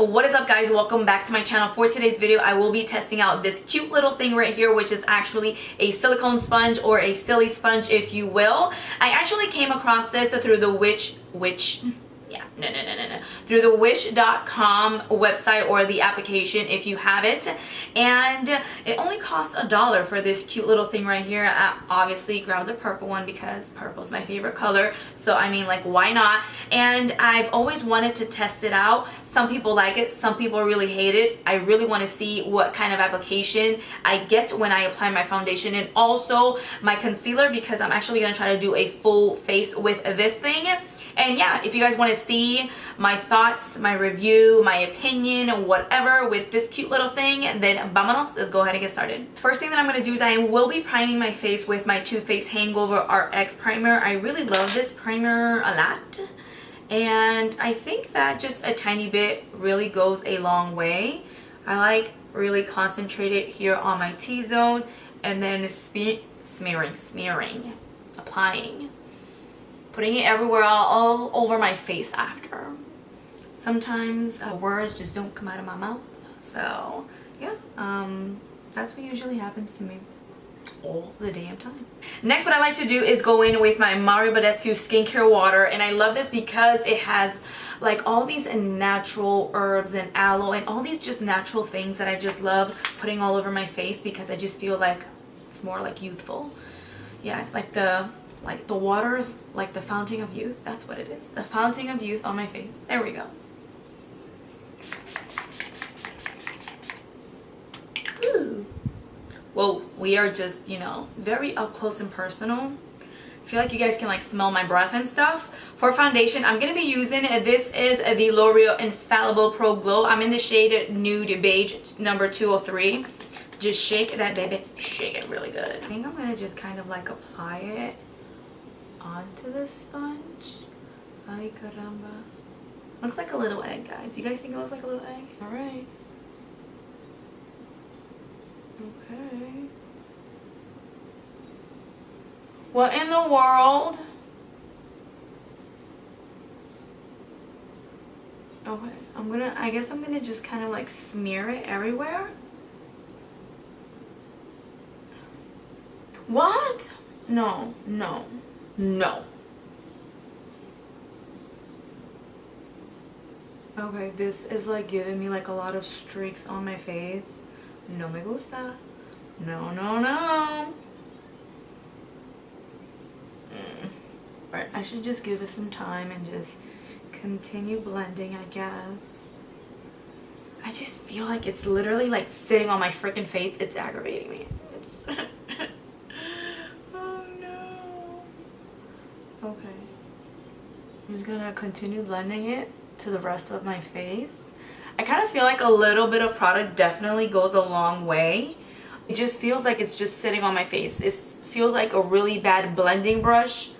What is up, guys? Welcome back to my channel. For today's video, I will be testing out this cute little thing right here, which is actually a silicone sponge, or a silly sponge if you will. I actually came across this through the through the wish.com website, or the application if you have it, and it only costs $1 for this cute little thing right here. I obviously grabbed the purple one because purple is my favorite color, so I mean, like, why not? And I've always wanted to test it out. Some people like it, some people really hate it. I really want to see what kind of application I get when I apply my foundation and also my concealer, because I'm actually going to try to do a full face with this thing. And yeah, if you guys want to see my thoughts, my review, my opinion, whatever with this cute little thing, then vámonos, let's go ahead and get started. First thing that I'm going to do is I will be priming my face with my Too Faced Hangover RX primer. I really love this primer a lot, and I think that just a tiny bit really goes a long way. I like really concentrated here on my T-zone, and then smearing, applying. Putting it everywhere, all over my face after. Sometimes words just don't come out of my mouth. So yeah, that's what usually happens to me all the damn time. Next, what I like to do is go in with my Mario Badescu skincare water, and I love this because it has like all these natural herbs and aloe and all these just natural things that I just love putting all over my face, because I just feel like it's more like youthful. Yeah, it's like the water, like the fountain of youth. That's what it is. The fountain of youth on my face. There we go. Ooh. Well, we are just, you know, very up close and personal. I feel like you guys can like smell my breath and stuff. For foundation, I'm going to be using, this is the L'Oreal Infallible Pro Glow. I'm in the shade Nude Beige number 203. Just shake that baby. Shake it really good. I think I'm going to just kind of like apply it onto the sponge. Ay caramba. Looks like a little egg, guys. You guys think it looks like a little egg? Alright. Okay. What in the world? Okay, I guess I'm gonna just kind of like smear it everywhere. What? No. Okay, this is like giving me like a lot of streaks on my face. No me gusta. No. Right, I should just give it some time and just continue blending, I guess. I just feel like it's literally like sitting on my freaking face. It's aggravating me. Okay, I'm just gonna continue blending it to the rest of my face. I kind of feel like a little bit of product definitely goes a long way. It just feels like it's just sitting on my face. It feels like a really bad blending brush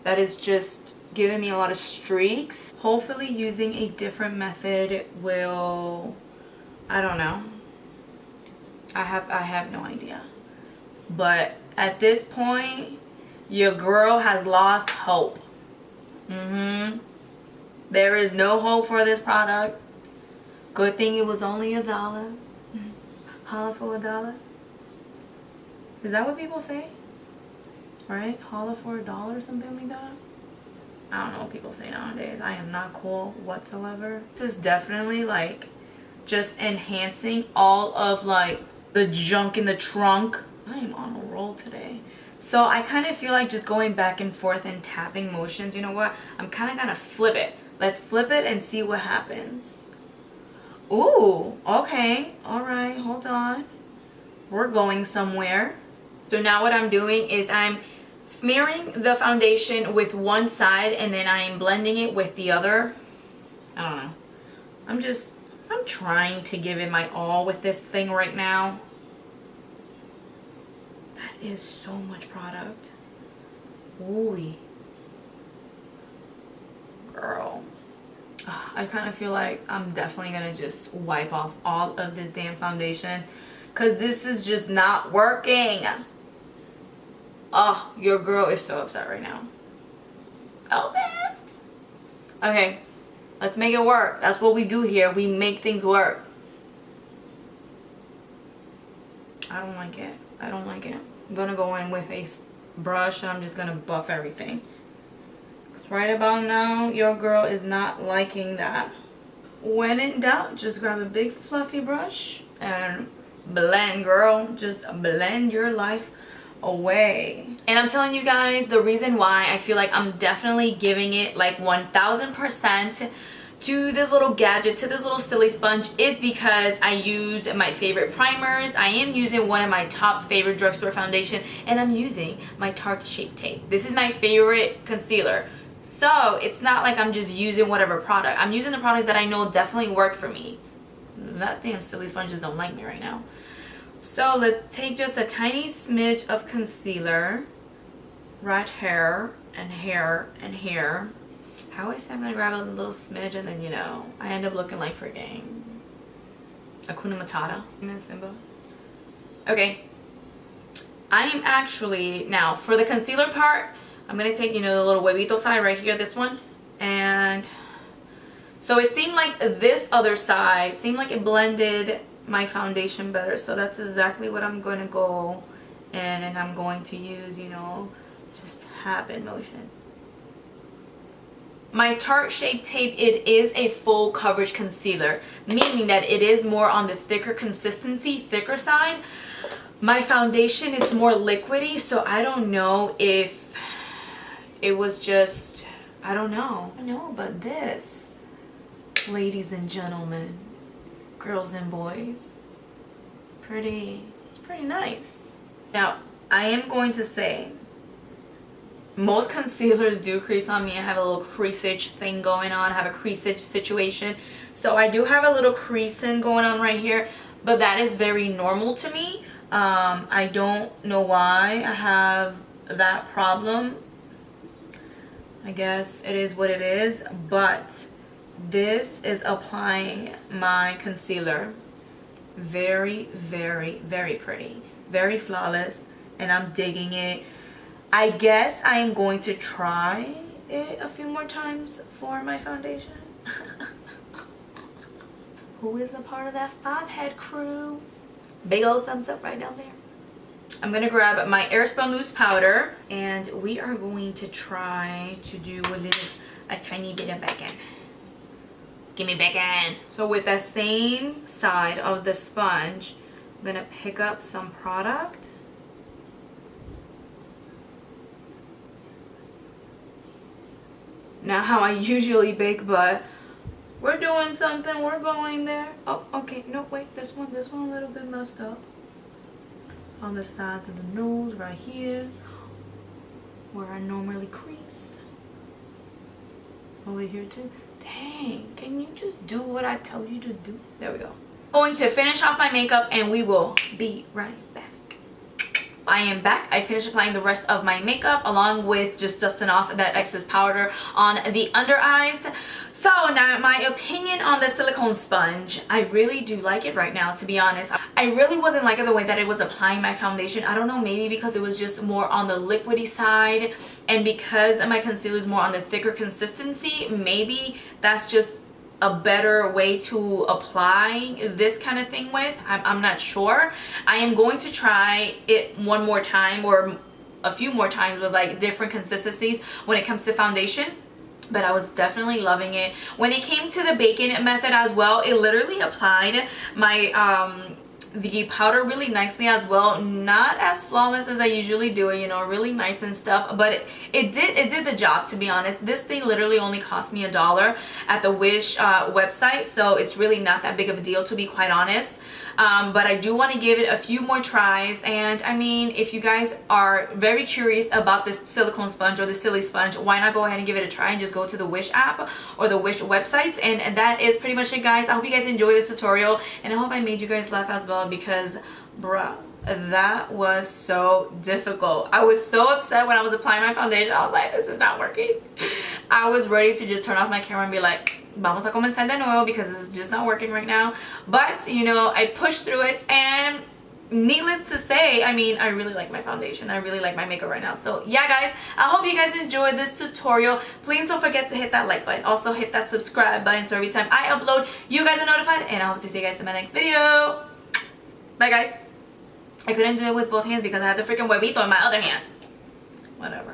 that is just giving me a lot of streaks. Hopefully using a different method will, I don't know. I have no idea. But at this point, your girl has lost hope. There is no hope for this product. Good thing it was only $1. Holla for $1. Is that what people say? Right? Holla for $1 or something like that? I don't know what people say nowadays. I am not cool whatsoever. This is definitely like just enhancing all of like the junk in the trunk. I am on a roll today. So I kind of feel like just going back and forth and tapping motions. You know what? I'm kind of gonna flip it. Let's flip it and see what happens. Ooh, okay. Alright, hold on. We're going somewhere. So now what I'm doing is I'm smearing the foundation with one side, and then I'm blending it with the other. I don't know. I'm trying to give it my all with this thing right now. Is so much product. Ooh, girl. I kind of feel like I'm definitely gonna just wipe off all of this damn foundation, because this is just not working. Oh, your girl is so upset right now. So pissed. Okay, Let's make it work. That's what we do here. We make things work. I don't like it. I don't like it. I'm gonna go in with a brush and I'm just gonna buff everything. Because right about now, your girl is not liking that. When in doubt, just grab a big fluffy brush and blend, girl. Just blend your life away. And I'm telling you guys, the reason why I feel like I'm definitely giving it like 1000% to this little gadget, to this little Silisponge, is because I used my favorite primers. I am using one of my top favorite drugstore foundation, and I'm using my Tarte Shape Tape. This is my favorite concealer. So it's not like I'm just using whatever product. I'm using the products that I know definitely work for me. That damn Silisponges don't like me right now. So let's take just a tiny smidge of concealer right here and here and here. I always say I'm gonna grab a little smidge and then, you know, I end up looking like freaking Hakuna Matata in Simba. Okay, I am actually, now for the concealer part, I'm gonna take, you know, the little huevito side right here, this one. And so it seemed like this other side, seemed like it blended my foundation better. So that's exactly what I'm gonna go in, and I'm going to use, you know, just habit motion. My Tarte Shape Tape, it is a full coverage concealer, meaning that it is more on the thicker consistency, thicker side. My foundation, it's more liquidy, so I don't know if it was just, I don't know. I know about this, ladies and gentlemen, girls and boys. It's pretty nice. Now, I am going to say, most concealers do crease on me. I have a little creasage thing going on. I have a creasage situation. So I do have a little creasing going on right here, but that is very normal to me. I don't know why I have that problem. I guess it is what it is, but this is applying my concealer very, very, very pretty, very flawless, and I'm digging it. I guess I am going to try it a few more times for my foundation. Who is a part of that 5-head crew? Big old thumbs up right down there. I'm gonna grab my Airspun loose powder, and we are going to try to do a tiny bit of back-end. Give me back-end. So with that same side of the sponge, I'm gonna pick up some product. Not how I usually bake, but we're doing something, we're going there. Oh, okay, no, wait, this one a little bit messed up. On the sides of the nose, right here, where I normally crease. Over here too. Dang, can you just do what I tell you to do? There we go. Going to finish off my makeup and we will be right back. I am back. I finished applying the rest of my makeup along with just dusting off that excess powder on the under eyes. So now my opinion on the silicone sponge, I really do like it right now, to be honest. I really wasn't liking the way that it was applying my foundation. I don't know, maybe because it was just more on the liquidy side, and because my concealer is more on the thicker consistency, maybe that's just a better way to apply this kind of thing with. I'm not sure. I am going to try it one more time or a few more times with like different consistencies when it comes to foundation, but I was definitely loving it. When it came to the baking method as well, it literally applied my the powder really nicely as well. Not as flawless as I usually do it, you know, really nice and stuff, but it did the job, to be honest. This thing literally only cost me $1 at the Wish website, so it's really not that big of a deal, to be quite honest. But I do want to give it a few more tries, and I mean, if you guys are very curious about this silicone sponge or the Silisponge, why not go ahead and give it a try and just go to the Wish app or the Wish website. And that is pretty much it, guys. I hope you guys enjoy this tutorial, and I hope I made you guys laugh as well, because bruh, that was so difficult. I was so upset when I was applying my foundation. I was like, this is not working. I was ready to just turn off my camera and be like, vamos a comenzar de nuevo, because this is just not working right now. But you know, I pushed through it, and needless to say, I mean, I really like my foundation. I really like my makeup right now. So yeah, guys, I hope you guys enjoyed this tutorial. Please don't forget to hit that like button. Also hit that subscribe button so every time I upload, you guys are notified. And I hope to see you guys in my next video. Bye, guys. I couldn't do it with both hands because I had the freaking huevito in my other hand. Whatever.